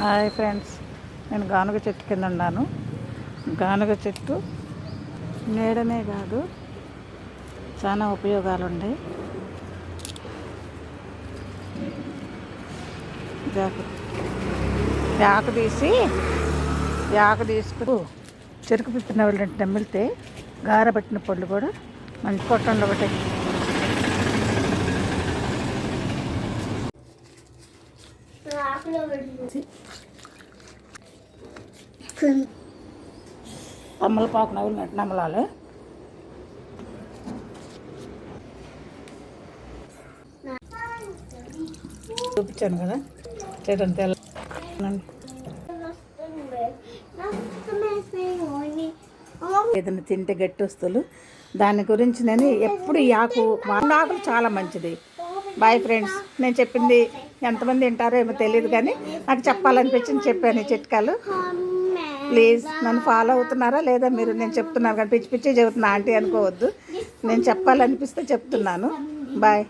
Hi friends, నేను గానుగ చెట్టు కింద ఉన్నాను. గానుగ చెట్టు నీడనే కాదు, చాలా ఉపయోగాలు ఉన్నాయి. ఆకు తీసుకుని చెరుకు పిప్పిన వాళ్ళు నమిలితే గారబట్టిన పళ్ళు కూడా మంచి పొట్టంలో ఒకటి తమలపాకు నవ్వులినట్టు నమలాలి. చూపించాను కదా చెట్టు తెల్ల ఏదైనా తింటే గట్టి వస్తువులు, దాని గురించి నేను ఎప్పుడు ఈ ఆకులు చాలా మంచిది. బాయ్ ఫ్రెండ్స్, నేను చెప్పింది ఎంతమంది వింటారో ఏమో తెలియదు, కానీ నాకు చెప్పాలనిపించింది చెప్పాను. ఈ చిట్కాలు ప్లీజ్ నన్ను ఫాలో అవుతున్నారా లేదా మీరు? నేను చెప్తున్నాను కానీ పిచ్చి పిచ్చి చెబుతున్నా ఆంటీ అనుకోవద్దు. నేను చెప్పాలనిపిస్తే చెప్తున్నాను. బాయ్.